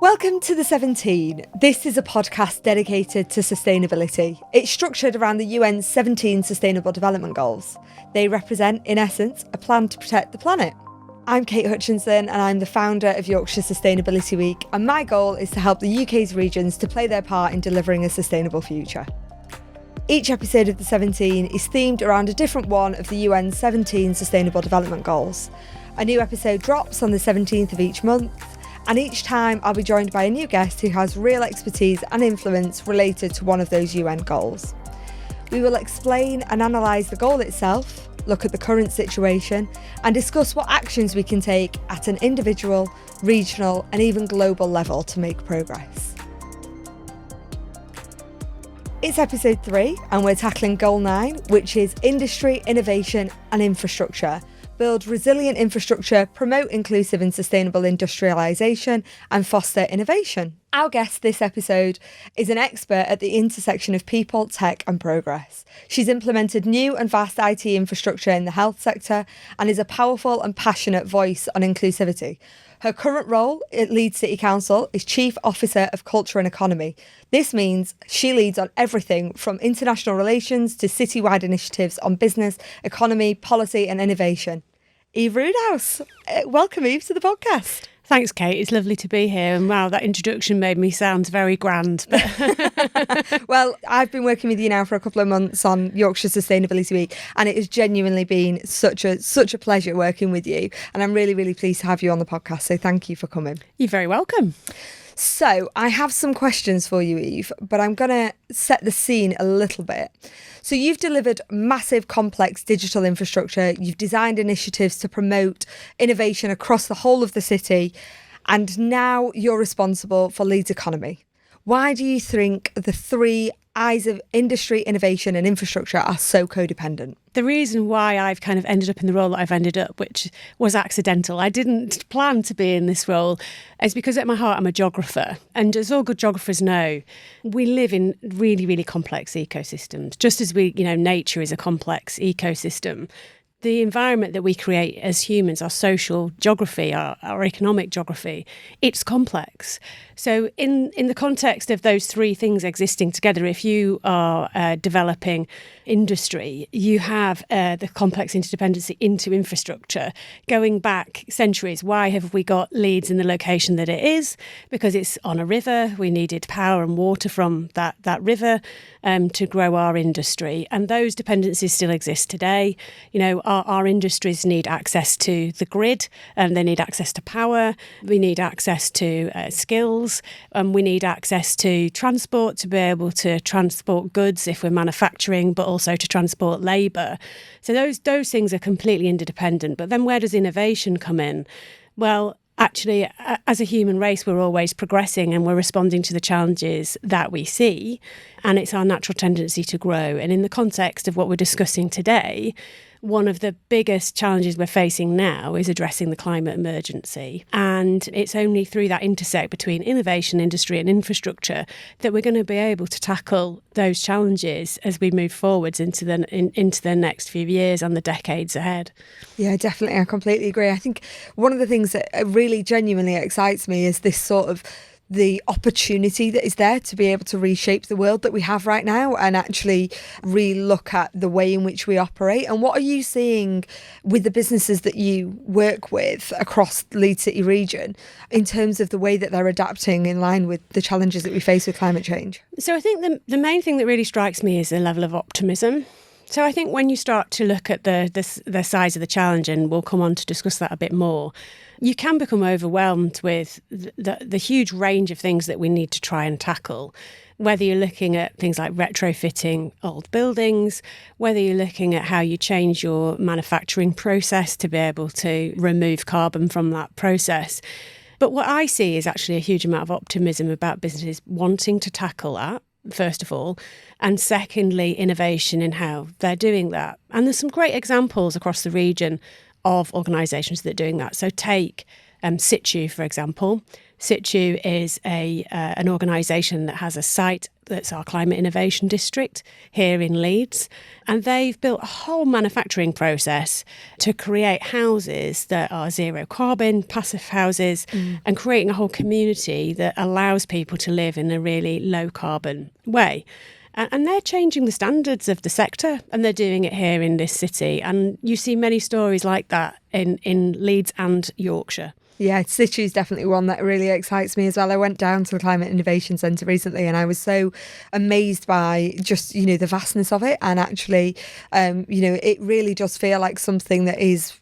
Welcome to The 17. This is a podcast dedicated to sustainability. It's structured around the UN's 17 Sustainable Development Goals. They represent, in essence, a plan to protect the planet. I'm Kate Hutchinson and I'm the founder of Yorkshire Sustainability Week, and my goal is to help the UK's regions to play their part in delivering a sustainable future. Each episode of The 17 is themed around a different one of the UN's 17 Sustainable Development Goals. A new episode drops on the 17th of each month, and each time I'll be joined by a new guest who has real expertise and influence related to one of those UN goals. We will explain and analyse the goal itself, look at the current situation, and discuss what actions we can take at an individual, regional, and even global level to make progress. It's episode 3, and we're tackling goal 9, which is industry, innovation, and infrastructure. Build resilient infrastructure, promote inclusive and sustainable industrialisation, and foster innovation. Our guest this episode is an expert at the intersection of people, tech and progress. She's implemented new and vast IT infrastructure in the health sector and is a powerful and passionate voice on inclusivity. Her current role at Leeds City Council is Chief Officer of Culture and Economy. This means she leads on everything from international relations to citywide initiatives on business, economy, policy and innovation. Eve Roodhouse, welcome Eve to the podcast. Thanks, Kate. It's lovely to be here. And wow, that introduction made me sound very grand. Well, I've been working with you now for a couple of months on Yorkshire Sustainability Week, and it has genuinely been such a pleasure working with you. And I'm really, really pleased to have you on the podcast. So thank you for coming. You're very welcome. So I have some questions for you, Eve, but I'm going to set the scene a little bit. So you've delivered massive, complex digital infrastructure. You've designed initiatives to promote innovation across the whole of the city. And now you're responsible for Leeds' economy. Why do you think the three eyes of industry, innovation and infrastructure are so codependent? The reason why I've kind of ended up in the role that I've ended up, which was accidental, I didn't plan to be in this role, is because at my heart I'm a geographer. And as all good geographers know, we live in really, really complex ecosystems. Just as nature is a complex ecosystem. The environment that we create as humans, our social geography, our economic geography, it's complex. So in the context of those three things existing together, if you are developing industry, you have the complex interdependency into infrastructure. Going back centuries, why have we got Leeds in the location that it is? Because it's on a river. We needed power and water from that river to grow our industry. And those dependencies still exist today. You know, our industries need access to the grid, and they need access to power. We need access to skills. And we need access to transport to be able to transport goods if we're manufacturing, but also to transport labour. So those things are completely interdependent. But then where does innovation come in? Well, actually, as a human race, we're always progressing and we're responding to the challenges that we see. And it's our natural tendency to grow. And in the context of what we're discussing today, one of the biggest challenges we're facing now is addressing the climate emergency. And it's only through that intersect between innovation, industry and infrastructure that we're going to be able to tackle those challenges as we move forwards into the next few years and the decades ahead. Yeah, definitely. I completely agree. I think one of the things that really genuinely excites me is this sort of the opportunity that is there to be able to reshape the world that we have right now and actually re-look at the way in which we operate. And what are you seeing with the businesses that you work with across the Leeds City region in terms of the way that they're adapting in line with the challenges that we face with climate change? So I think the main thing that really strikes me is the level of optimism. So I think when you start to look at the size of the challenge, and we'll come on to discuss that a bit more, you can become overwhelmed with the huge range of things that we need to try and tackle. Whether you're looking at things like retrofitting old buildings, whether you're looking at how you change your manufacturing process to be able to remove carbon from that process. But what I see is actually a huge amount of optimism about businesses wanting to tackle that, first of all, and secondly, innovation in how they're doing that. And there's some great examples across the region of organisations that are doing that. So take Situ, for example. Situ is an organisation that has a site that's our climate innovation district here in Leeds. And they've built a whole manufacturing process to create houses that are zero carbon, passive houses, and creating a whole community that allows people to live in a really low carbon way. And they're changing the standards of the sector, and they're doing it here in this city. And you see many stories like that in Leeds and Yorkshire. Yeah, Situ is definitely one that really excites me as well. I went down to the Climate Innovation Centre recently and I was so amazed by just, the vastness of it. And actually, it really does feel like something that is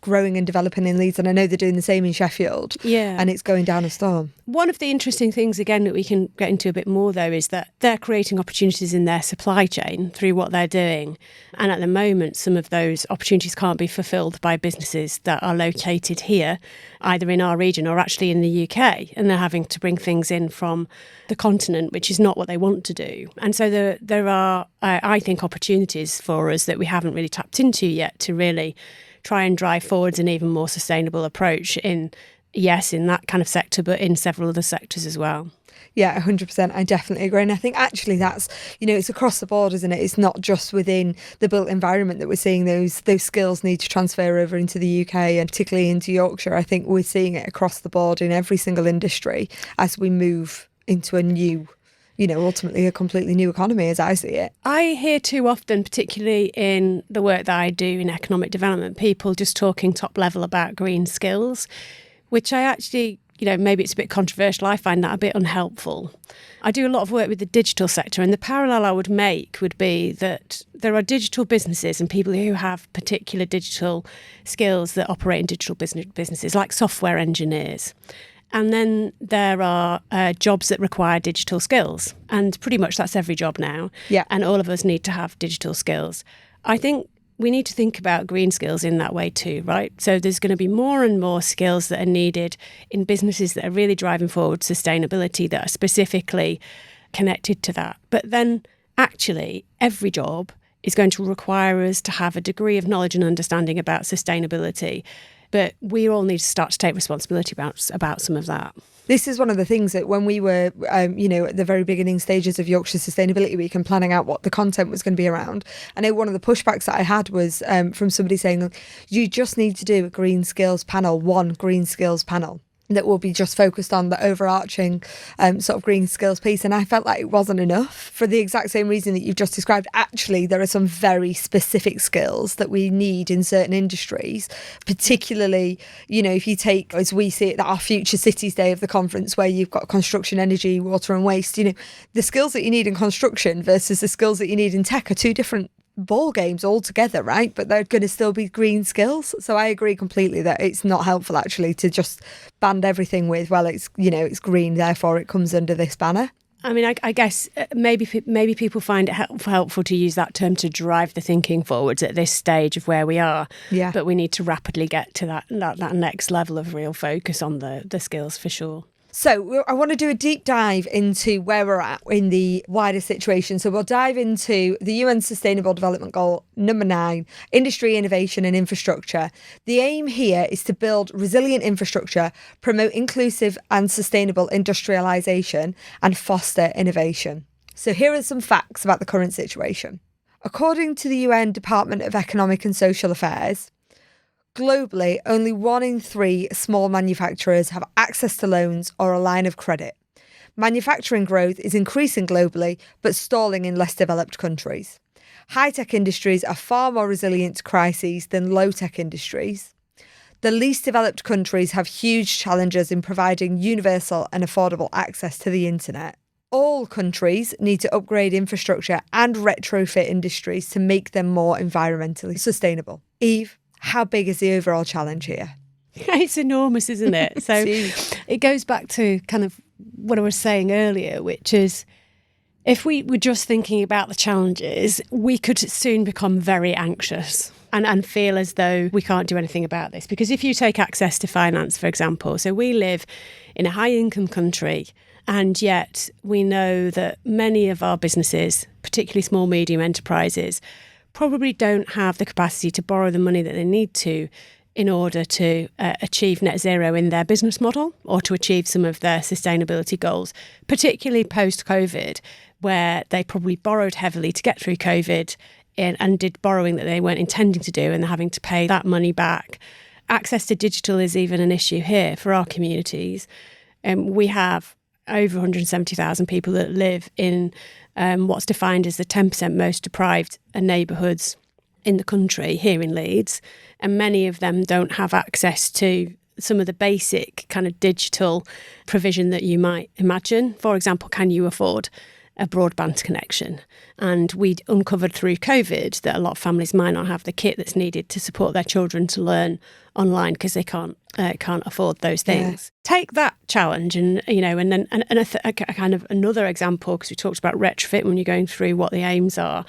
growing and developing in Leeds, and I know they're doing the same in Sheffield. Yeah. And it's going down a storm. One of the interesting things, again, that we can get into a bit more, though, is that they're creating opportunities in their supply chain through what they're doing. And at the moment, some of those opportunities can't be fulfilled by businesses that are located here, either in our region or actually in the UK. And they're having to bring things in from the continent, which is not what they want to do. And so there are, I think, opportunities for us that we haven't really tapped into yet to really try and drive forwards an even more sustainable approach in that kind of sector, but in several other sectors as well. Yeah, 100%. I definitely agree. And I think actually that's, it's across the board, isn't it? It's not just within the built environment that we're seeing those skills need to transfer over into the UK and particularly into Yorkshire. I think we're seeing it across the board in every single industry as we move into a new, ultimately a completely new economy as I see it. I hear too often, particularly in the work that I do in economic development, people just talking top level about green skills, which I actually, maybe it's a bit controversial. I find that a bit unhelpful. I do a lot of work with the digital sector, and the parallel I would make would be that there are digital businesses and people who have particular digital skills that operate in digital businesses, like software engineers. And then there are jobs that require digital skills. And pretty much that's every job now. Yeah. And all of us need to have digital skills. I think we need to think about green skills in that way too, right? So there's going to be more and more skills that are needed in businesses that are really driving forward sustainability that are specifically connected to that. But then actually every job is going to require us to have a degree of knowledge and understanding about sustainability. But we all need to start to take responsibility about some of that. This is one of the things that when we were, at the very beginning stages of Yorkshire Sustainability Week and planning out what the content was going to be around, I know one of the pushbacks that I had was from somebody saying, you just need to do a green skills panel, one green skills panel that will be just focused on the overarching sort of green skills piece. And I felt like it wasn't enough for the exact same reason that you've just described. Actually, there are some very specific skills that we need in certain industries, particularly, if you take, as we see it, our Future Cities Day of the conference, where you've got construction, energy, water and waste, the skills that you need in construction versus the skills that you need in tech are two different ball games altogether, right? But they're going to still be green skills. So I agree completely that it's not helpful actually to just band everything with, well, it's it's green, therefore it comes under this banner. I mean, I guess maybe people find it helpful to use that term to drive the thinking forwards at this stage of where we are. Yeah. But we need to rapidly get to that next level of real focus on the skills for sure. So I want to do a deep dive into where we're at in the wider situation. So we'll dive into the UN Sustainable Development Goal number 9, industry, innovation and infrastructure. The aim here is to build resilient infrastructure, promote inclusive and sustainable industrialisation and foster innovation. So here are some facts about the current situation. According to the UN Department of Economic and Social Affairs, globally, only 1 in 3 small manufacturers have access to loans or a line of credit. Manufacturing growth is increasing globally, but stalling in less developed countries. High-tech industries are far more resilient to crises than low-tech industries. The least developed countries have huge challenges in providing universal and affordable access to the internet. All countries need to upgrade infrastructure and retrofit industries to make them more environmentally sustainable. Eve, how big is the overall challenge here? It's enormous, isn't it? So it goes back to kind of what I was saying earlier, which is if we were just thinking about the challenges, we could soon become very anxious and feel as though we can't do anything about this. Because if you take access to finance, for example, so we live in a high-income country, and yet we know that many of our businesses, particularly small, medium enterprises, probably don't have the capacity to borrow the money that they need to in order to achieve net zero in their business model or to achieve some of their sustainability goals, particularly post-COVID, where they probably borrowed heavily to get through COVID and did borrowing that they weren't intending to do, and they're having to pay that money back. Access to digital is even an issue here for our communities. We have over 170,000 people that live in what's defined as the 10% most deprived neighbourhoods in the country here in Leeds, and many of them don't have access to some of the basic kind of digital provision that you might imagine. For example, can you afford a broadband connection? And we'd uncovered through COVID that a lot of families might not have the kit that's needed to support their children to learn online because they can't afford those things. Yeah. Take that challenge, and then a kind of another example, because we talked about retrofit when you're going through what the aims are.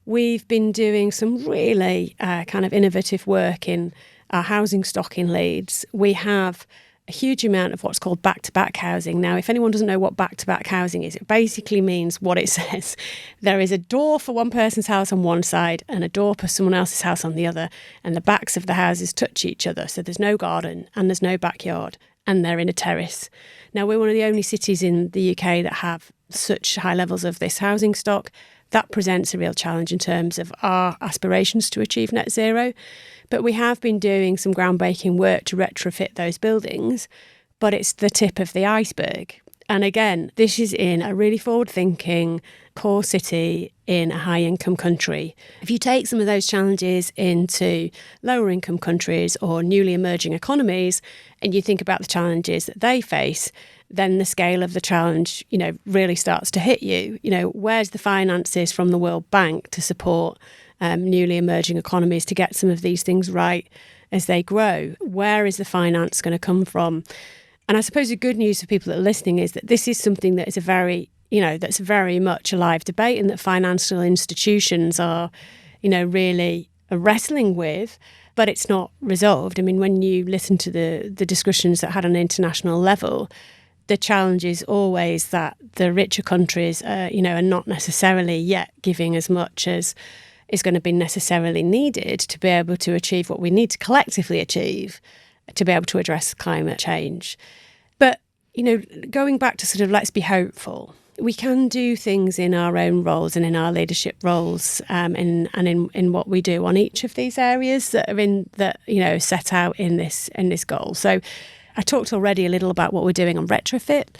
We've been doing some really kind of innovative work in our housing stock in Leeds. We have a huge amount of what's called back-to-back housing. Now, if anyone doesn't know what back-to-back housing is, it basically means what it says. There is a door for one person's house on one side and a door for someone else's house on the other, and the backs of the houses touch each other. So there's no garden and there's no backyard, and they're in a terrace. Now, we're one of the only cities in the UK that have such high levels of this housing stock. That presents a real challenge in terms of our aspirations to achieve net zero. But we have been doing some groundbreaking work to retrofit those buildings, but it's the tip of the iceberg. And again, this is in a really forward-thinking core city in a high-income country. If you take some of those challenges into lower-income countries or newly emerging economies, and you think about the challenges that they face, then the scale of the challenge, really starts to hit you. Where's the finances from the World Bank to support newly emerging economies to get some of these things right as they grow? Where is the finance going to come from? And I suppose the good news for people that are listening is that this is something that is that's very much a live debate, and that financial institutions are, really wrestling with, but it's not resolved. I mean, when you listen to the discussions that had on an international level, the challenge is always that the richer countries, are not necessarily yet giving as much as is going to be necessarily needed to be able to achieve what we need to collectively achieve to be able to address climate change. But, going back to sort of let's be hopeful, we can do things in our own roles and in our leadership roles in what we do on each of these areas that are set out in this goal. So I talked already a little about what we're doing on retrofit.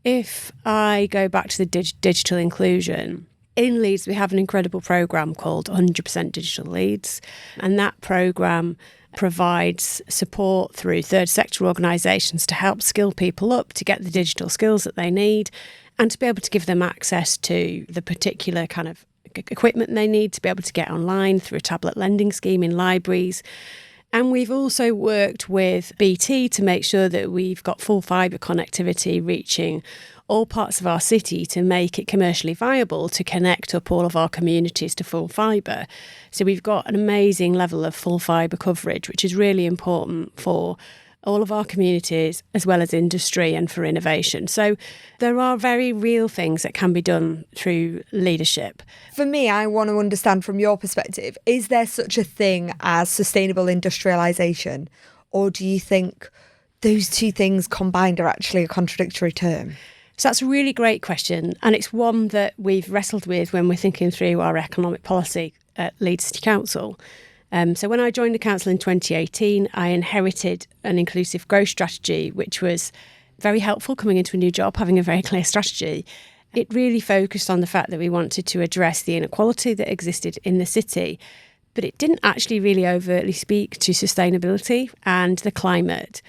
If I go back to the digital inclusion, in Leeds we have an incredible programme called 100% Digital Leeds, and that programme provides support through third sector organisations to help skill people up to get the digital skills that they need and to be able to give them access to the particular kind of equipment they need to be able to get online through a tablet lending scheme in libraries. And we've also worked with BT to make sure that we've got full fibre connectivity reaching all parts of our city to make it commercially viable to connect up all of our communities to full fibre. So we've got an amazing level of full fibre coverage, which is really important for all of our communities as well as industry and for innovation. So there are very real things that can be done through leadership. For me, I want to understand from your perspective, is there such a thing as sustainable industrialisation? Or do you think those two things combined are actually a contradictory term? So that's a really great question. And it's one that we've wrestled with when we're thinking through our economic policy at Leeds City Council. So when I joined the council in 2018, I inherited an inclusive growth strategy, which was very helpful coming into a new job, having a very clear strategy. It really focused on the fact that we wanted to address the inequality that existed in the city, but it didn't actually really overtly speak to sustainability and the climate.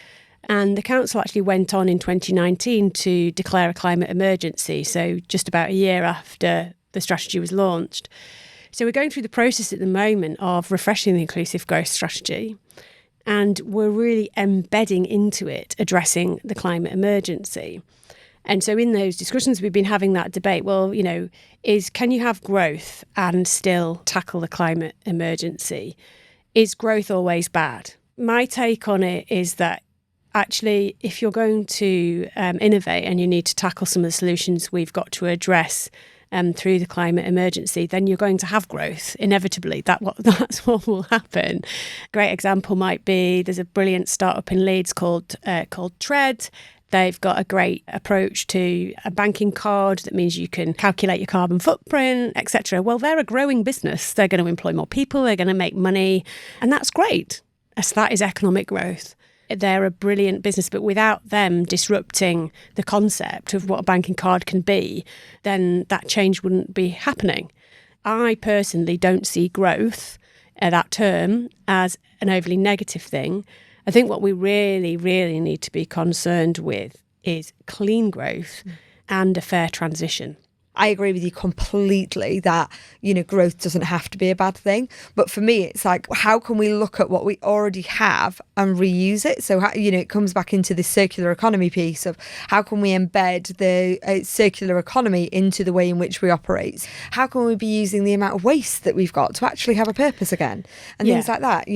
And the council actually went on in 2019 to declare a climate emergency, so just about a year after the strategy was launched. So we're going through the process at the moment of refreshing the inclusive growth strategy, and we're really embedding into it addressing the climate emergency. And so in those discussions, we've been having that debate, can you have growth and still tackle the climate emergency? Is growth always bad? My take on it is that actually, if you're going to innovate and you need to tackle some of the solutions we've got to address through the climate emergency, then you're going to have growth inevitably. That's what will happen. Great example might be there's a brilliant startup in Leeds called Tread. They've got a great approach to a banking card that means you can calculate your carbon footprint, etc. Well, they're a growing business. They're going to employ more people. They're going to make money. And that's great. So that is economic growth. They're a brilliant business, but without them disrupting the concept of what a banking card can be, then that change wouldn't be happening. I personally don't see growth, that term, as an overly negative thing. I think what we really, really need to be concerned with is clean growth and a fair transition. I agree with you completely that, growth doesn't have to be a bad thing. But for me, it's like, how can we look at what we already have and reuse it? So, it comes back into this circular economy piece of how can we embed the circular economy into the way in which we operate? How can we be using the amount of waste that we've got to actually have a purpose again? And things like that,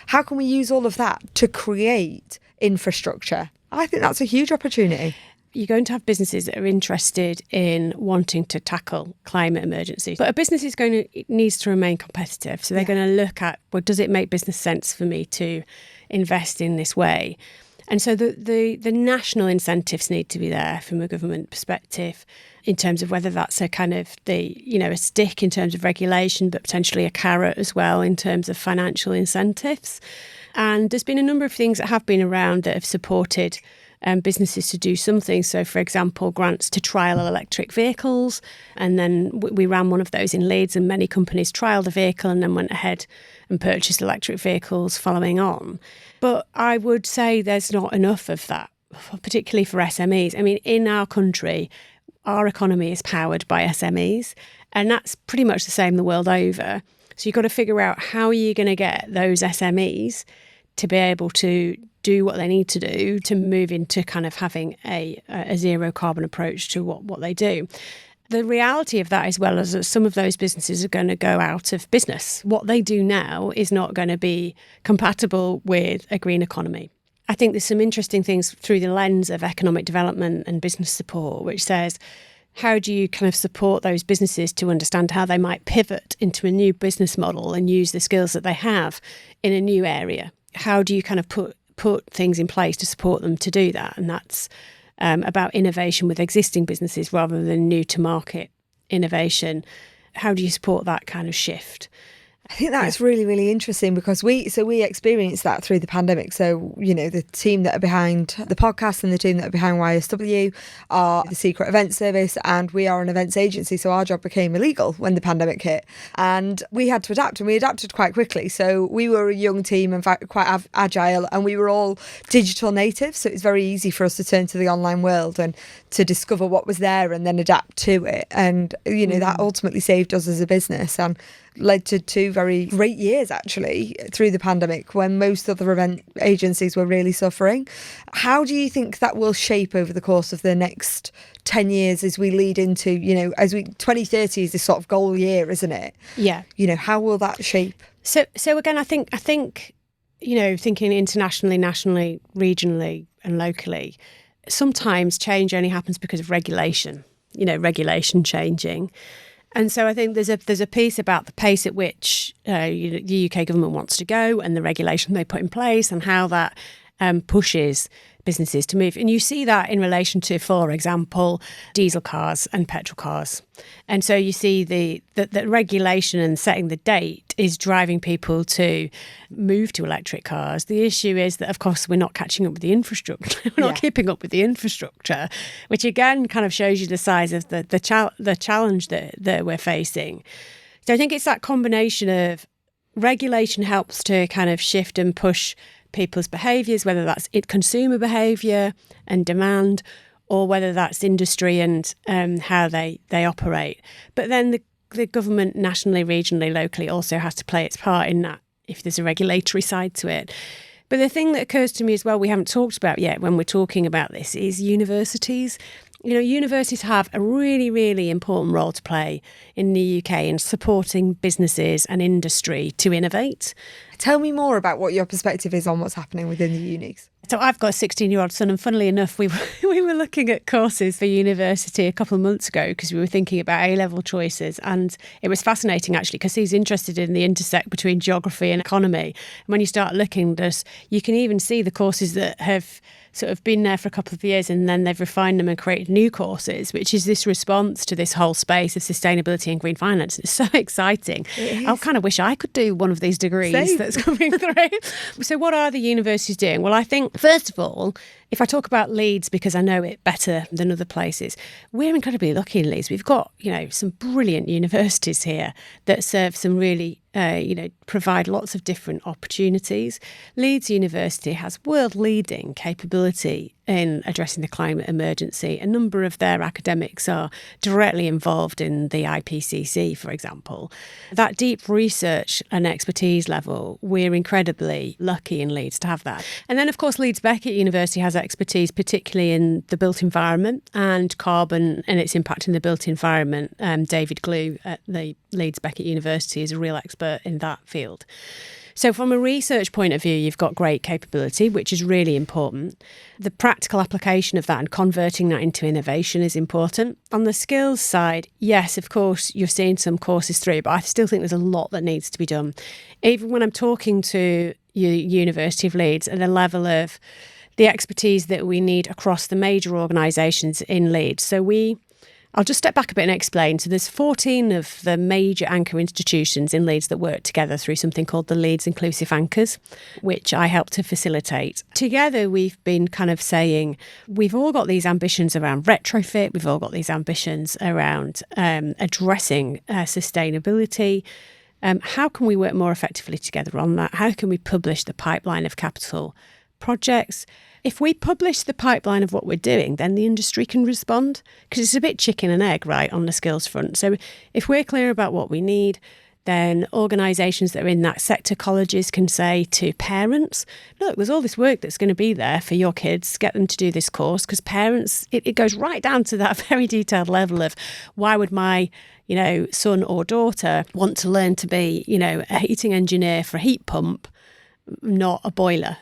how can we use all of that to create infrastructure? I think that's a huge opportunity. You're going to have businesses that are interested in wanting to tackle climate emergencies. But a business needs to remain competitive. So they're going to look at, well, does it make business sense for me to invest in this way? And so the national incentives need to be there from a government perspective in terms of whether that's a kind of a stick in terms of regulation, but potentially a carrot as well in terms of financial incentives. And there's been a number of things that have been around that have supported businesses to do something. So, for example, grants to trial electric vehicles. And then we ran one of those in Leeds, and many companies trialled the vehicle and then went ahead and purchased electric vehicles following on. But I would say there's not enough of that, particularly for SMEs. I mean, in our country, our economy is powered by SMEs, and that's pretty much the same the world over. So you've got to figure out how are you going to get those SMEs to be able to do what they need to do to move into kind of having a zero carbon approach to what they do. The reality of that as well is that some of those businesses are going to go out of business. What they do now is not going to be compatible with a green economy. I think there's some interesting things through the lens of economic development and business support, which says, how do you kind of support those businesses to understand how they might pivot into a new business model and use the skills that they have in a new area? How do you kind of put things in place to support them to do that? And that's about innovation with existing businesses rather than new to market innovation. How do you support that kind of shift? I think that's really, really interesting because we experienced that through the pandemic. So, the team that are behind the podcast and the team that are behind YSW are the Secret Events Service, and we are an events agency. So our job became illegal when the pandemic hit, and we had to adapt, and we adapted quite quickly. So we were a young team and quite agile, and we were all digital natives. So it was very easy for us to turn to the online world and to discover what was there and then adapt to it. And, that ultimately saved us as a business and led to 2 very great years actually through the pandemic when most other event agencies were really suffering. How do you think that will shape over the course of the next 10 years as we lead into, 2030 is this sort of goal year, isn't it? Yeah. How will that shape? So again, I think, thinking internationally, nationally, regionally and locally, sometimes change only happens because of regulation, regulation changing. And so I think there's a piece about the pace at which the UK government wants to go and the regulation they put in place and how that pushes businesses to move. And you see that in relation to, for example, diesel cars and petrol cars. And so you see the regulation and setting the date is driving people to move to electric cars. The issue is that, of course, we're not catching up with the infrastructure. We're not keeping up with the infrastructure, which again kind of shows you the size of the challenge that we're facing. So I think it's that combination of regulation helps to kind of shift and push people's behaviours, whether that's consumer behaviour and demand, or whether that's industry and how they operate. But then the government nationally, regionally, locally also has to play its part in that if there's a regulatory side to it. But the thing that occurs to me as well, we haven't talked about yet when we're talking about this, is universities. Universities have a really, really important role to play in the UK in supporting businesses and industry to innovate. Tell me more about what your perspective is on what's happening within the unis. So I've got a 16-year-old son, and funnily enough, we were looking at courses for university a couple of months ago because we were thinking about A-level choices, and it was fascinating actually because he's interested in the intersect between geography and economy. And when you start looking, you can even see the courses that have sort of been there for a couple of years and then they've refined them and created new courses, which is this response to this whole space of sustainability and green finance. It's so exciting. I kind of wish I could do one of these degrees that's coming through. So what are the universities doing? Well, I think, first of all, if I talk about Leeds, because I know it better than other places, we're incredibly lucky in Leeds. We've got, some brilliant universities here that serve some really, provide lots of different opportunities. Leeds University has world-leading capability in addressing the climate emergency. A number of their academics are directly involved in the IPCC, for example. That deep research and expertise level, we're incredibly lucky in Leeds to have that. And then, of course, Leeds Beckett University has expertise, particularly in the built environment and carbon and its impact in the built environment. David Glue at the Leeds Beckett University is a real expert in that field. So from a research point of view, you've got great capability, which is really important. The practical application of that and converting that into innovation is important. On the skills side, yes, of course, you're seeing some courses through, but I still think there's a lot that needs to be done. Even when I'm talking to University of Leeds at a level of the expertise that we need across the major organisations in Leeds. So I'll just step back a bit and explain. So there's 14 of the major anchor institutions in Leeds that work together through something called the Leeds Inclusive Anchors, which I help to facilitate. Together, we've been kind of saying, we've all got these ambitions around retrofit. We've all got these ambitions around addressing sustainability. How can we work more effectively together on that? How can we publish the pipeline of capital projects? If we publish the pipeline of what we're doing, then the industry can respond, because it's a bit chicken and egg, right, on the skills front. So if we're clear about what we need, then organisations that are in that sector, colleges, can say to parents, look, there's all this work that's going to be there for your kids, get them to do this course, because parents, it goes right down to that very detailed level of why would my son or daughter want to learn to be, a heating engineer for a heat pump, not a boiler,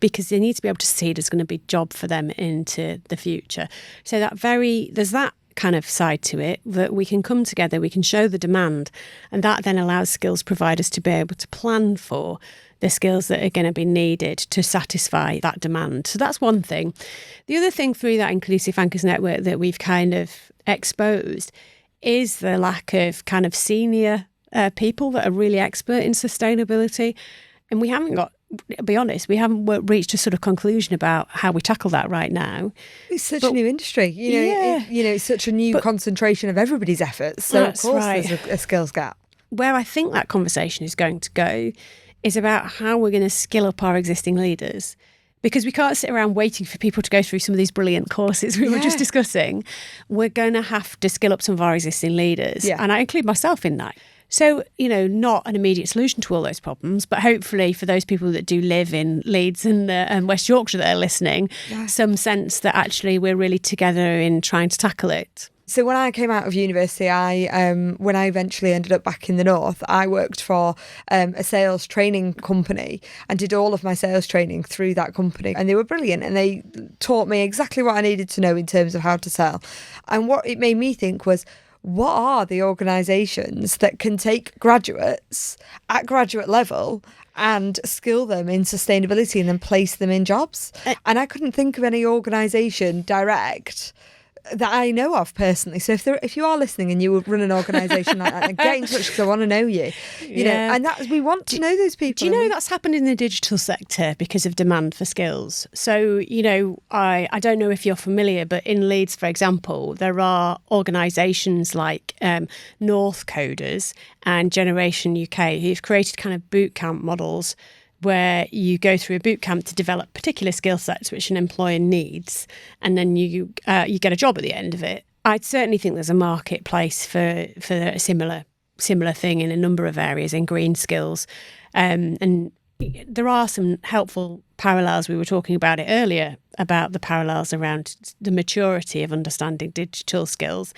because they need to be able to see there's going to be a job for them into the future. So there's that kind of side to it, that we can come together, we can show the demand, and that then allows skills providers to be able to plan for the skills that are going to be needed to satisfy that demand. So that's one thing. The other thing through that Inclusive Anchors network that we've kind of exposed is the lack of kind of senior people that are really expert in sustainability. And we haven't got, to be honest, we haven't reached a sort of conclusion about how we tackle that right now. It's such a new industry, it's such a new concentration of everybody's efforts. So of course there's a skills gap. Where I think that conversation is going to go is about how we're going to skill up our existing leaders. Because we can't sit around waiting for people to go through some of these brilliant courses we were just discussing. We're going to have to skill up some of our existing leaders. Yeah. And I include myself in that. So, not an immediate solution to all those problems, but hopefully for those people that do live in Leeds and West Yorkshire that are listening, some sense that actually we're really together in trying to tackle it. So when I came out of university, when I eventually ended up back in the north, I worked for a sales training company and did all of my sales training through that company. And they were brilliant, and they taught me exactly what I needed to know in terms of how to sell. And what it made me think was, what are the organisations that can take graduates at graduate level and skill them in sustainability and then place them in jobs? And I couldn't think of any organisation direct that I know of personally. So if you are listening and you run an organisation like that, get in touch, because I want to know you. And we want to know those people. Do you know that's happened in the digital sector because of demand for skills? So, I don't know if you're familiar, but in Leeds, for example, there are organisations like North Coders and Generation UK who've created kind of boot camp models where you go through a boot camp to develop particular skill sets which an employer needs, and then you get a job at the end of it. I certainly think there's a marketplace for a similar thing in a number of areas in green skills, and there are some helpful parallels. We were talking about it earlier, about the parallels around the maturity of understanding digital skills.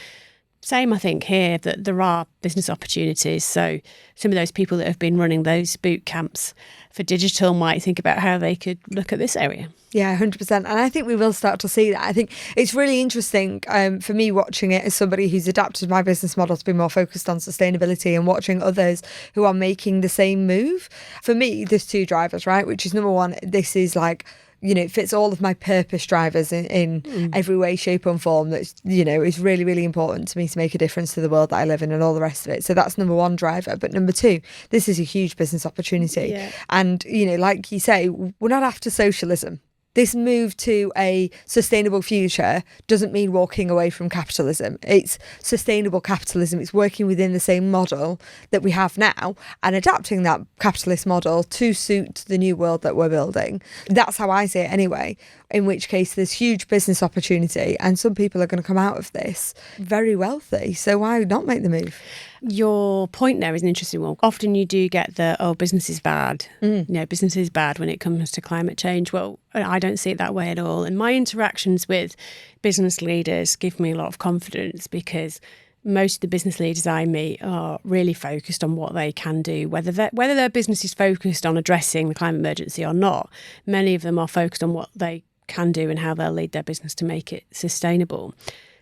Same, I think, here, that there are business opportunities. So some of those people that have been running those boot camps for digital might think about how they could look at this area. Yeah, 100%. And I think we will start to see that. I think it's really interesting for me watching it as somebody who's adapted my business model to be more focused on sustainability and watching others who are making the same move. For me, there's two drivers, right? Which is number one, this is like, it fits all of my purpose drivers in every way, shape and form. That's, is really, really important to me to make a difference to the world that I live in and all the rest of it. So that's number one driver. But number two, this is a huge business opportunity. Yeah. And, like you say, we're not after socialism. This move to a sustainable future doesn't mean walking away from capitalism. It's sustainable capitalism. It's working within the same model that we have now and adapting that capitalist model to suit the new world that we're building. That's how I see it anyway, in which case there's huge business opportunity and some people are going to come out of this very wealthy. So why not make the move? Your point there is an interesting one. Often you do get business is bad. Business is bad when it comes to climate change. Well, I don't see it that way at all. And my interactions with business leaders give me a lot of confidence because most of the business leaders I meet are really focused on what they can do, whether their business is focused on addressing the climate emergency or not. Many of them are focused on what they can do and how they'll lead their business to make it sustainable.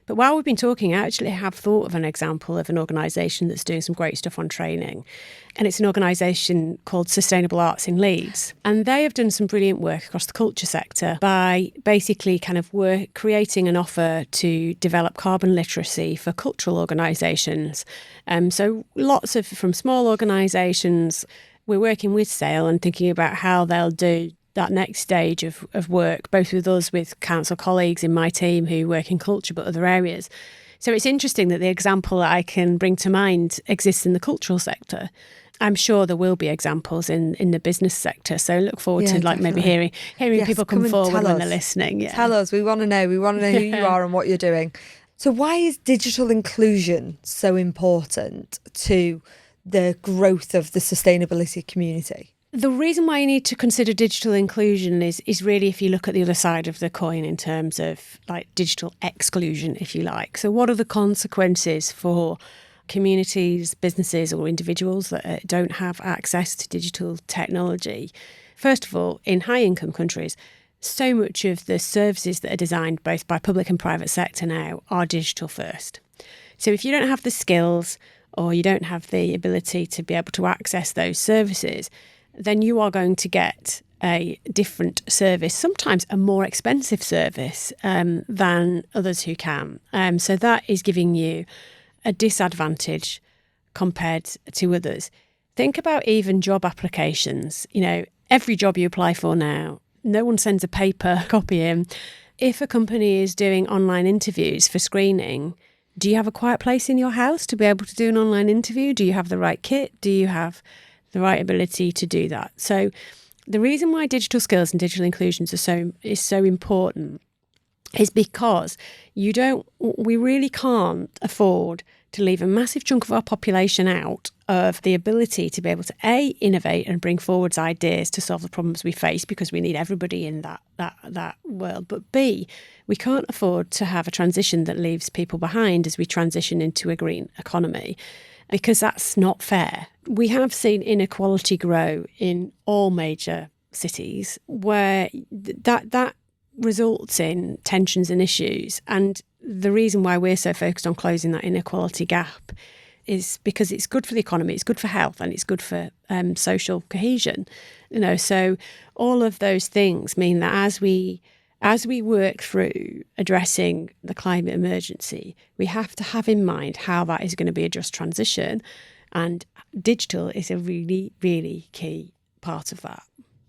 But while we've been talking, I actually have thought of an example of an organisation that's doing some great stuff on training. And it's an organisation called Sustainable Arts in Leeds. And they have done some brilliant work across the culture sector by basically kind of creating an offer to develop carbon literacy for cultural organisations. So lots of, from small organisations, we're working with SAIL and thinking about how they'll do that next stage of work, both with us, with council colleagues in my team who work in culture, but other areas. So it's interesting that the example that I can bring to mind exists in the cultural sector. I'm sure there will be examples in the business sector. So look forward to maybe hearing people come forward when they're listening. Yeah. Tell us. We want to know. We want to know who you are and what you're doing. So why is digital inclusion so important to the growth of the sustainability community? The reason why you need to consider digital inclusion is really if you look at the other side of the coin in terms of like digital exclusion, if you like. So what are the consequences for communities, businesses or individuals that don't have access to digital technology? First of all, in high income countries, so much of the services that are designed both by public and private sector now are digital first. So if you don't have the skills or you don't have the ability to be able to access those services, then you are going to get a different service, sometimes a more expensive service than others who can. So that is giving you a disadvantage compared to others. Think about even job applications. Every job you apply for now, no one sends a paper copy in. If a company is doing online interviews for screening, do you have a quiet place in your house to be able to do an online interview? Do you have the right kit? Do you have the right ability to do that? So the reason why digital skills and digital inclusions is so important is because we really can't afford to leave a massive chunk of our population out of the ability to be able to A, innovate and bring forwards ideas to solve the problems we face, because we need everybody in that world. But B, we can't afford to have a transition that leaves people behind as we transition into a green economy, because that's not fair. We have seen inequality grow in all major cities where that results in tensions and issues. And the reason why we're so focused on closing that inequality gap is because it's good for the economy, it's good for health, and it's good for social cohesion. So all of those things mean that as we work through addressing the climate emergency, we have to have in mind how that is going to be a just transition. And digital is a really, really key part of that.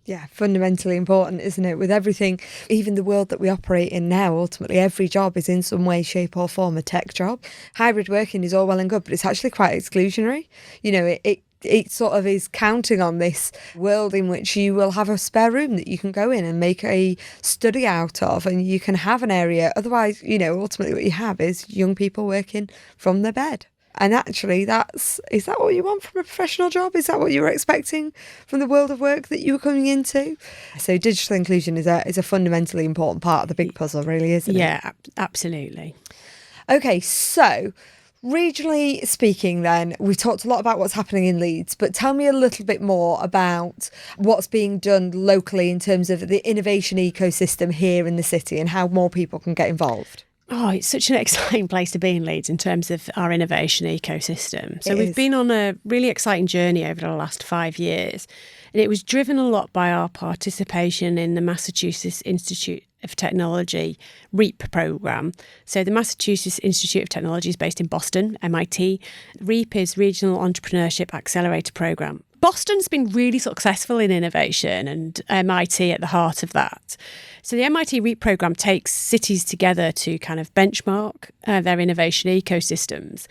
Yeah, fundamentally important, isn't it? With everything, even the world that we operate in now, ultimately every job is in some way, shape or form a tech job. Hybrid working is all well and good, but it's actually quite exclusionary. It sort of is counting on this world in which you will have a spare room that you can go in and make a study out of, and you can have an area. Otherwise, ultimately what you have is young people working from their bed. And actually, is that what you want from a professional job? Is that what you were expecting from the world of work that you were coming into? So digital inclusion is a fundamentally important part of the big puzzle, really, isn't it? Yeah, absolutely. Okay, so Regionally speaking then, we've talked a lot about what's happening in Leeds, but tell me a little bit more about what's being done locally in terms of the innovation ecosystem here in the city and how more people can get involved. Oh, it's such an exciting place to be in Leeds in terms of our innovation ecosystem. So we've is. been on a really exciting journey over the last 5 years, and it was driven a lot by our participation in the Massachusetts Institute of Technology REAP programme. So the Massachusetts Institute of Technology is based in Boston, MIT. REAP is Regional Entrepreneurship Accelerator Programme. Boston's been really successful in innovation, and MIT at the heart of that. So the MIT REAP programme takes cities together to kind of benchmark their innovation ecosystems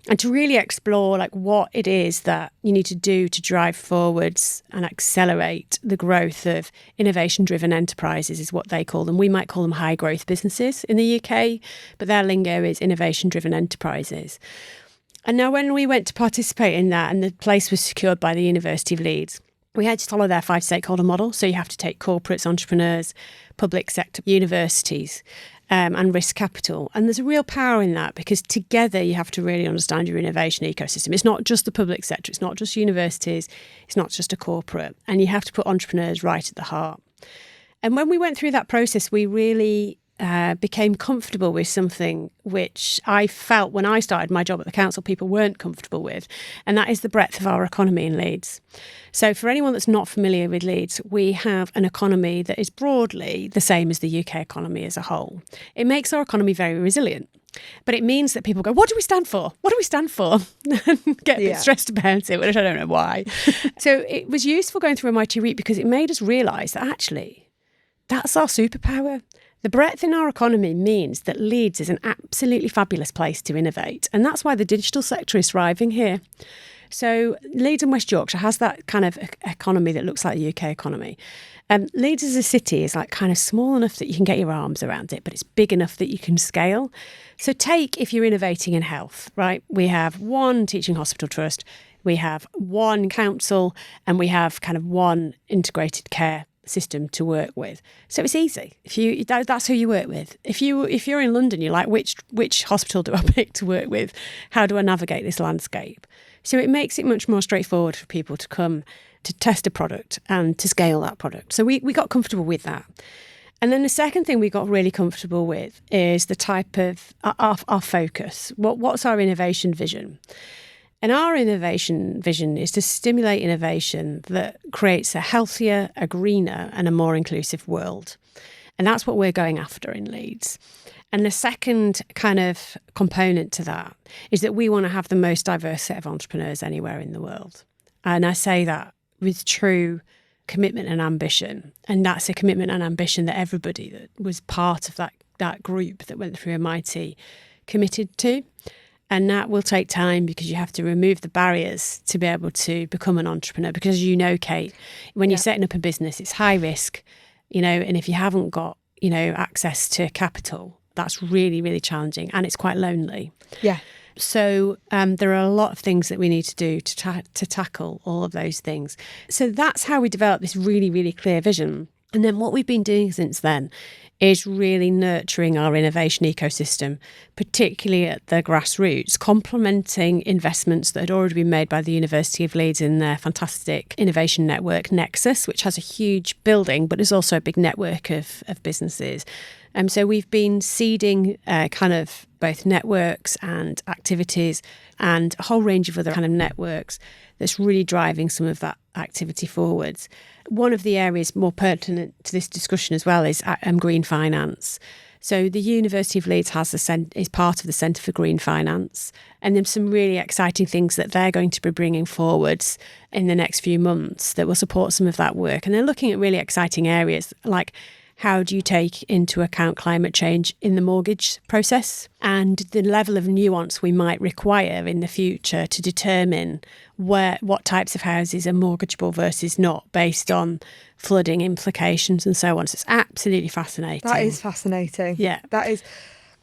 and to really explore like what it is that you need to do to drive forwards and accelerate the growth of innovation-driven enterprises is what they call them. We might call them high-growth businesses in the UK, but their lingo is innovation-driven enterprises. And now when we went to participate in that and the place was secured by the University of Leeds, we had to follow their 5 stakeholder model. So you have to take corporates, entrepreneurs, public sector, universities, and risk capital. And there's a real power in that because together you have to really understand your innovation ecosystem. It's not just the public sector, it's not just universities, it's not just a corporate. And you have to put entrepreneurs right at the heart. And when we went through that process, we really became comfortable with something which I felt when I started my job at the council people weren't comfortable with, and that is the breadth of our economy in Leeds. So for anyone that's not familiar with Leeds, we have an economy that is broadly the same as the UK economy as a whole. It makes our economy very resilient. But it means that people go, what do we stand for? What do we stand for? And get a bit stressed about it, which I don't know why. So it was useful going through MIT REAP because it made us realise that actually that's our superpower. The breadth in our economy means that Leeds is an absolutely fabulous place to innovate. And that's why the digital sector is thriving here. So Leeds and West Yorkshire has that kind of economy that looks like the UK economy. Leeds as a city is like kind of small enough that you can get your arms around it, but it's big enough that you can scale. So take if you're innovating in health, right? We have one teaching hospital trust, we have one council, and we have kind of one integrated care system to work with. So it's easy. That's who you work with. If you're in London, you're like, which hospital do I pick to work with? How do I navigate this landscape? So it makes it much more straightforward for people to come to test a product and to scale that product. So we got comfortable with that. And then the second thing we got really comfortable with is the type of our focus. What's our innovation vision? And our innovation vision is to stimulate innovation that creates a healthier, a greener and a more inclusive world. And that's what we're going after in Leeds. And the second kind of component to that is that we want to have the most diverse set of entrepreneurs anywhere in the world. And I say that with true commitment and ambition. And that's a commitment and ambition that everybody that was part of that group that went through MIT committed to. And that will take time because you have to remove the barriers to be able to become an entrepreneur. Because as you know, Kate, when you're setting up a business, it's high risk, and if you haven't got, access to capital, that's really, really challenging and it's quite lonely. Yeah. So there are a lot of things that we need to do to tackle all of those things. So that's how we developed this really, really clear vision. And then what we've been doing since then is really nurturing our innovation ecosystem, particularly at the grassroots, complementing investments that had already been made by the University of Leeds in their fantastic innovation network, Nexus, which has a huge building, but is also a big network of businesses. So we've been seeding kind of both networks and activities and a whole range of other kind of networks that's really driving some of that activity forwards. One of the areas more pertinent to this discussion as well is green finance. So the University of Leeds is part of the Centre for Green Finance, and there's some really exciting things that they're going to be bringing forwards in the next few months that will support some of that work. And they're looking at really exciting areas like how do you take into account climate change in the mortgage process and the level of nuance we might require in the future to determine what types of houses are mortgageable versus not based on flooding implications and so on. So it's absolutely fascinating. That is fascinating. Yeah. That is,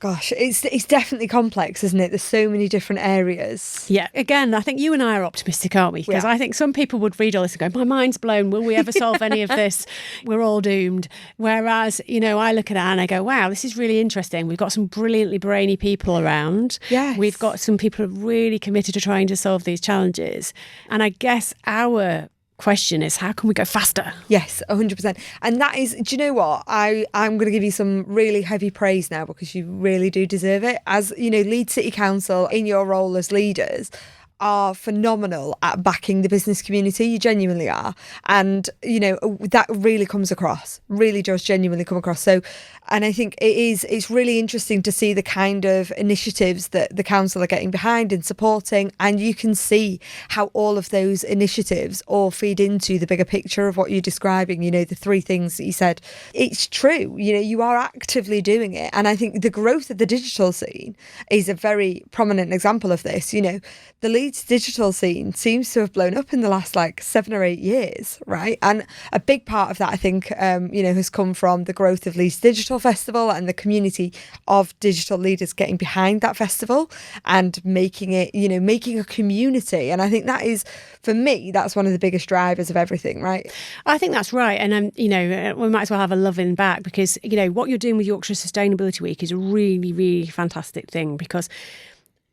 Gosh, it's definitely complex, isn't it? There's so many different areas. Yeah, again, I think you and I are optimistic, aren't we? Because I think some people would read all this and go, my mind's blown, will we ever solve any of this? We're all doomed. Whereas, I look at it and I go, wow, this is really interesting. We've got some brilliantly brainy people around. Yes. We've got some people who are really committed to trying to solve these challenges. And I guess our question is, how can we go faster? Yes, 100%. And that is, do you know what? I'm going to give you some really heavy praise now, because you really do deserve it. As, Leeds City Council, in your role as leaders, are phenomenal at backing the business community. You genuinely are. And, that really comes across, really does genuinely come across. So, and I think it's really interesting to see the kind of initiatives that the council are getting behind and supporting. And you can see how all of those initiatives all feed into the bigger picture of what you're describing, the three things that you said. It's true. You are actively doing it. And I think the growth of the digital scene is a very prominent example of this. The Leeds digital scene seems to have blown up in the last 7 or 8 years, right? And a big part of that, I think, has come from the growth of Leeds Digital Festival and the community of digital leaders getting behind that festival and making it, making a community. And I think that is, for me, that's one of the biggest drivers of everything, right? I think that's right. And, we might as well have a love in back, because, what you're doing with Yorkshire Sustainability Week is a really, really fantastic thing, because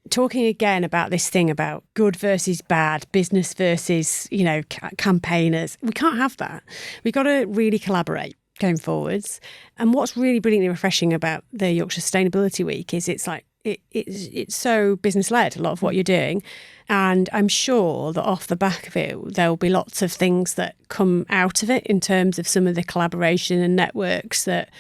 talking again about this thing about good versus bad, business versus, campaigners, we can't have that. We've got to really collaborate going forwards. And what's really brilliantly refreshing about the Yorkshire Sustainability Week is it's so business-led, a lot of what you're doing. And I'm sure that off the back of it, there'll be lots of things that come out of it in terms of some of the collaboration and networks that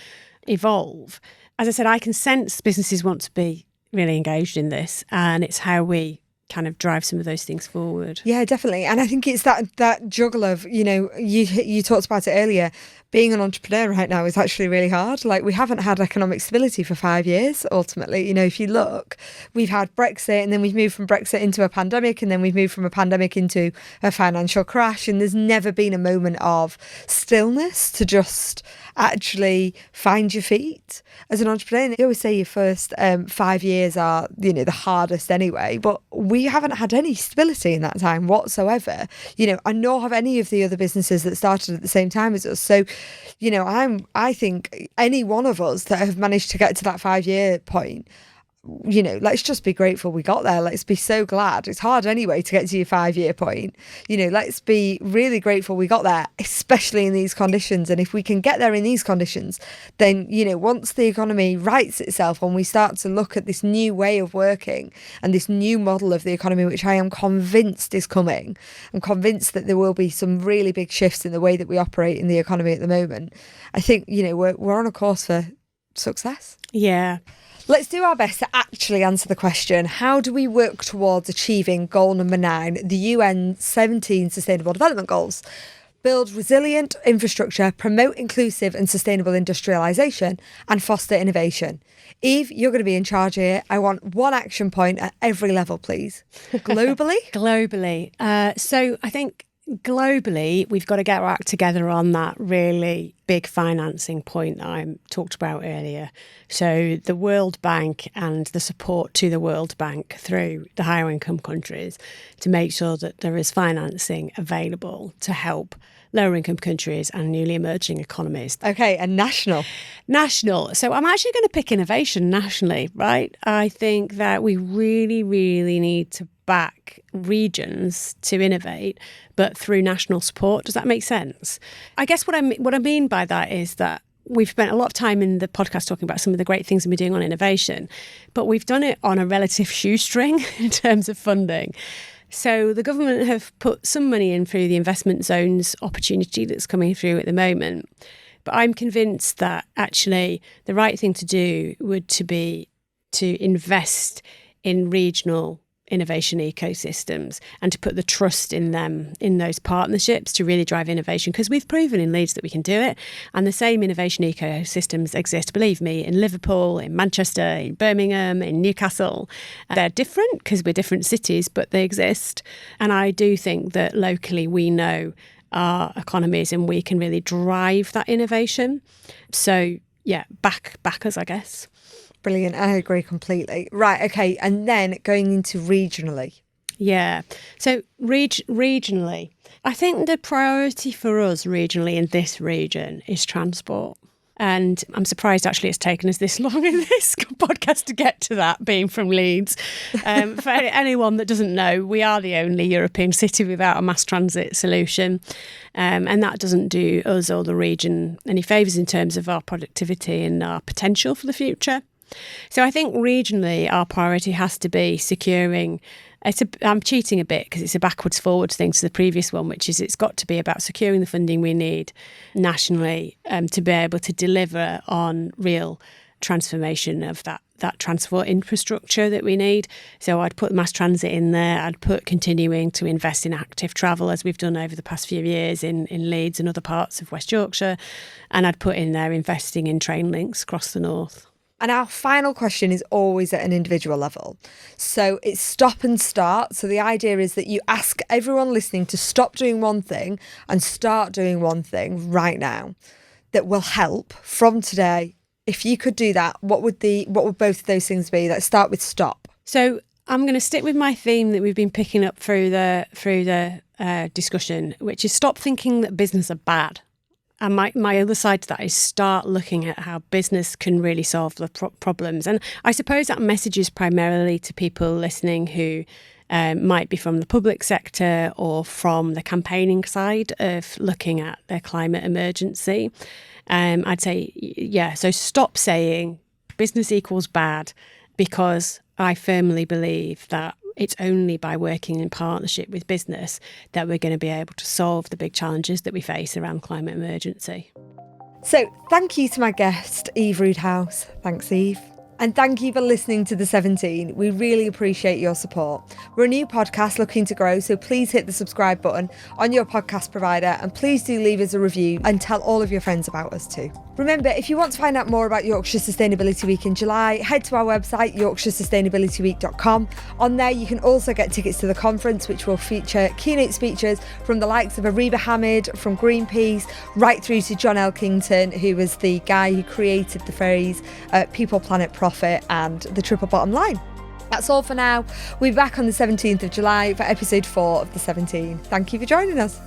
evolve. As I said, I can sense businesses want to be really engaged in this, and it's how we kind of drive some of those things forward. Yeah, definitely. And I think it's that juggle of, you talked about it earlier, being an entrepreneur right now is actually really hard. We haven't had economic stability for 5 years, ultimately. If you look, we've had Brexit, and then we've moved from Brexit into a pandemic, and then we've moved from a pandemic into a financial crash. And there's never been a moment of stillness to just actually find your feet as an entrepreneur. They always say your first 5 years are, the hardest anyway, but we haven't had any stability in that time whatsoever. And nor have any of the other businesses that started at the same time as us. So, I think any one of us that have managed to get to that 5-year point, let's just be grateful we got there. Let's be so glad. It's hard anyway to get to your 5-year point. Let's be really grateful we got there, especially in these conditions. And if we can get there in these conditions, then, once the economy rights itself and we start to look at this new way of working and this new model of the economy, which I am convinced is coming, I'm convinced that there will be some really big shifts in the way that we operate in the economy at the moment. I think, we're on a course for success. Yeah. Let's do our best to actually answer the question, how do we work towards achieving goal number 9, the UN 17 Sustainable Development Goals? Build resilient infrastructure, promote inclusive and sustainable industrialisation, and foster innovation. Eve, you're going to be in charge here. I want one action point at every level, please. Globally? Globally. So I think globally, we've got to get our act together on that really big financing point that I talked about earlier. So the World Bank and the support to the World Bank through the higher income countries to make sure that there is financing available to help lower income countries and newly emerging economies. Okay, and national. So I'm actually going to pick innovation nationally, right? I think that we really, really need to back regions to innovate, but through national support. Does that make sense? I guess what I mean by that is that we've spent a lot of time in the podcast talking about some of the great things that we're doing on innovation, but we've done it on a relative shoestring in terms of funding. So the government have put some money in through the investment zones opportunity that's coming through at the moment. But I'm convinced that actually the right thing to do would to be to invest in regional innovation ecosystems and to put the trust in them, in those partnerships to really drive innovation, because we've proven in Leeds that we can do it. And the same innovation ecosystems exist, believe me, in Liverpool, in Manchester, in Birmingham, in Newcastle. They're different because we're different cities, but they exist. And I do think that locally we know our economies and we can really drive that innovation. So yeah, back us, I guess. Brilliant. I agree completely. Right. Okay. And then going into regionally. Yeah. So regionally, I think the priority for us regionally in this region is transport. And I'm surprised actually it's taken us this long in this podcast to get to that, being from Leeds. For anyone that doesn't know, we are the only European city without a mass transit solution. And that doesn't do us or the region any favours in terms of our productivity and our potential for the future. So I think regionally our priority has to be securing. I'm cheating a bit because it's a backwards forwards thing to the previous one, which is it's got to be about securing the funding we need nationally to be able to deliver on real transformation of that transport infrastructure that we need. So I'd put mass transit in there. I'd put continuing to invest in active travel as we've done over the past few years in Leeds and other parts of West Yorkshire. And I'd put in there investing in train links across the north. And our final question is always at an individual level. So it's stop and start. So the idea is that you ask everyone listening to stop doing one thing and start doing one thing right now that will help from today. If you could do that, what would both of those things be? Let's start with stop. So I'm going to stick with my theme that we've been picking up through the discussion, which is stop thinking that business are bad. And my other side to that is start looking at how business can really solve the problems. And I suppose that message is primarily to people listening who might be from the public sector or from the campaigning side of looking at their climate emergency. I'd say, yeah, so stop saying business equals bad, because I firmly believe that it's only by working in partnership with business that we're going to be able to solve the big challenges that we face around climate emergency. So thank you to my guest, Eve Roodhouse. Thanks, Eve. And thank you for listening to The 17. We really appreciate your support. We're a new podcast looking to grow, so please hit the subscribe button on your podcast provider, and please do leave us a review and tell all of your friends about us too. Remember, if you want to find out more about Yorkshire Sustainability Week in July, head to our website, yorkshiresustainabilityweek.com. On there, you can also get tickets to the conference, which will feature keynote speeches from the likes of Ariba Hamid from Greenpeace, right through to John Elkington, who was the guy who created the phrase People, Planet, Profit and the triple bottom line. That's all for now. We'll be back on the 17th of July for episode 4 of The 17. Thank you for joining us.